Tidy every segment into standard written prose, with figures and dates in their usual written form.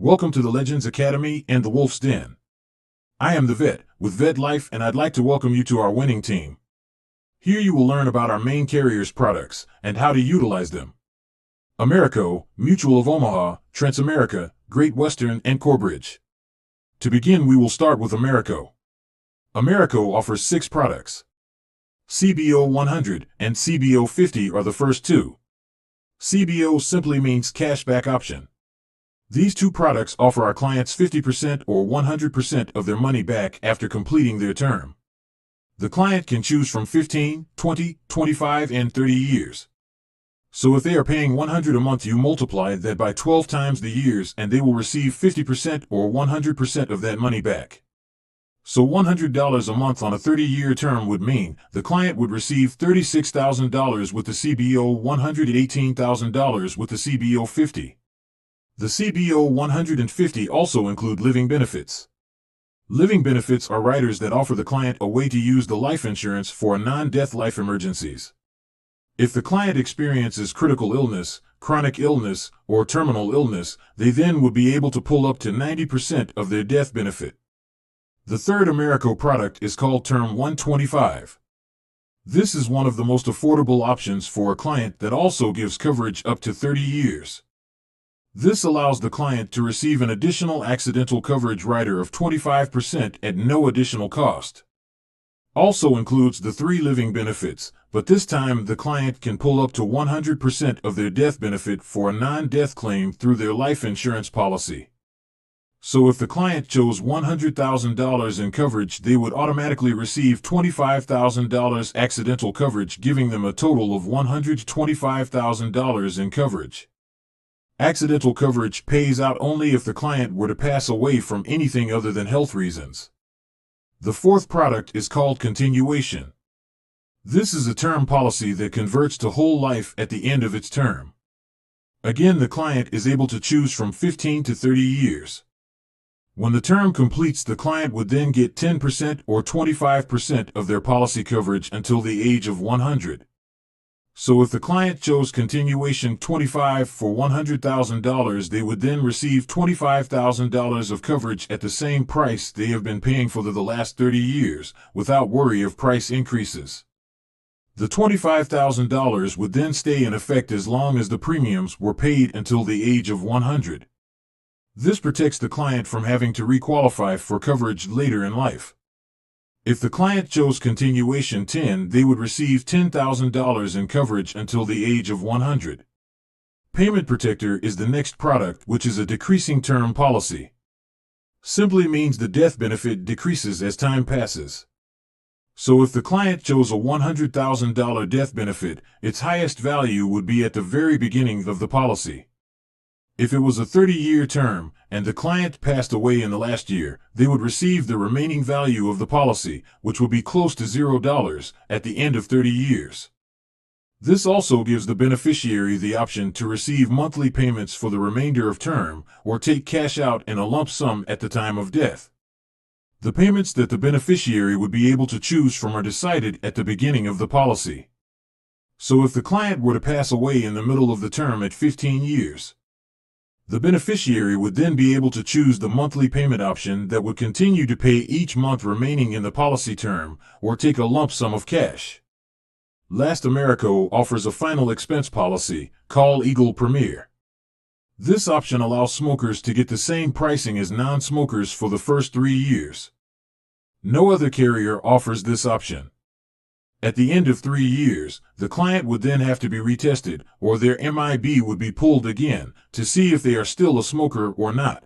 Welcome to the Legends Academy and the Wolf's Den. I am the vet with Vet Life, and I'd like to welcome you to our winning team. Here you will learn about our main carrier's products and how to utilize them. Americo, Mutual of Omaha, Transamerica, Great Western, and Corebridge. To begin, we will start with Americo. Americo offers 6 products. CBO 100 and CBO 50 are the first two. CBO simply means cashback option. These two products offer our clients 50% or 100% of their money back after completing their term. The client can choose from 15, 20, 25, and 30 years. So if they are paying $100 a month, you multiply that by 12 times the years and they will receive 50% or 100% of that money back. So $100 a month on a 30-year term would mean the client would receive $36,000 with the CBO 100 and $18,000 with the CBO 50. The CBO 150 also include living benefits. Living benefits are riders that offer the client a way to use the life insurance for non-death life emergencies. If the client experiences critical illness, chronic illness, or terminal illness, they then would be able to pull up to 90% of their death benefit. The third Americo product is called Term 125. This is one of the most affordable options for a client that also gives coverage up to 30 years. This allows the client to receive an additional accidental coverage rider of 25% at no additional cost. Also includes the 3 living benefits, but this time the client can pull up to 100% of their death benefit for a non-death claim through their life insurance policy. So if the client chose $100,000 in coverage, they would automatically receive $25,000 accidental coverage, giving them a total of $125,000 in coverage. Accidental coverage pays out only if the client were to pass away from anything other than health reasons. The fourth product is called Continuation. This is a term policy that converts to whole life at the end of its term. Again, the client is able to choose from 15 to 30 years. When the term completes, the client would then get 10% or 25% of their policy coverage until the age of 100. So if the client chose Continuation 25 for $100,000, they would then receive $25,000 of coverage at the same price they have been paying for the last 30 years, without worry of price increases. The $25,000 would then stay in effect as long as the premiums were paid until the age of 100. This protects the client from having to requalify for coverage later in life. If the client chose Continuation 10, they would receive $10,000 in coverage until the age of 100. Payment Protector is the next product, which is a decreasing term policy. Simply means the death benefit decreases as time passes. So if the client chose a $100,000 death benefit, its highest value would be at the very beginning of the policy. If it was a 30-year term, and the client passed away in the last year, they would receive the remaining value of the policy, which would be close to $0 at the end of 30 years. This also gives the beneficiary the option to receive monthly payments for the remainder of term, or take cash out in a lump sum at the time of death. The payments that the beneficiary would be able to choose from are decided at the beginning of the policy. So if the client were to pass away in the middle of the term at 15 years, the beneficiary would then be able to choose the monthly payment option that would continue to pay each month remaining in the policy term, or take a lump sum of cash. Last, Americo offers a final expense policy, called Eagle Premier. This option allows smokers to get the same pricing as non-smokers for the first 3 years. No other carrier offers this option. At the end of 3 years, the client would then have to be retested, or their MIB would be pulled again, to see if they are still a smoker or not.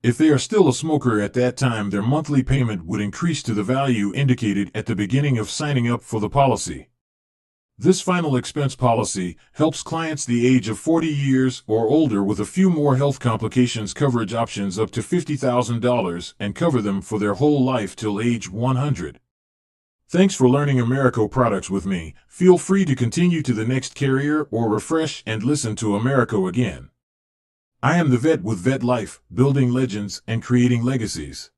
If they are still a smoker at that time, their monthly payment would increase to the value indicated at the beginning of signing up for the policy. This final expense policy helps clients the age of 40 years or older with a few more health complications coverage options up to $50,000 and cover them for their whole life till age 100. Thanks for learning Americo products with me. Feel free to continue to the next carrier or refresh and listen to Americo again. I am the vet with Vet Life, building legends and creating legacies.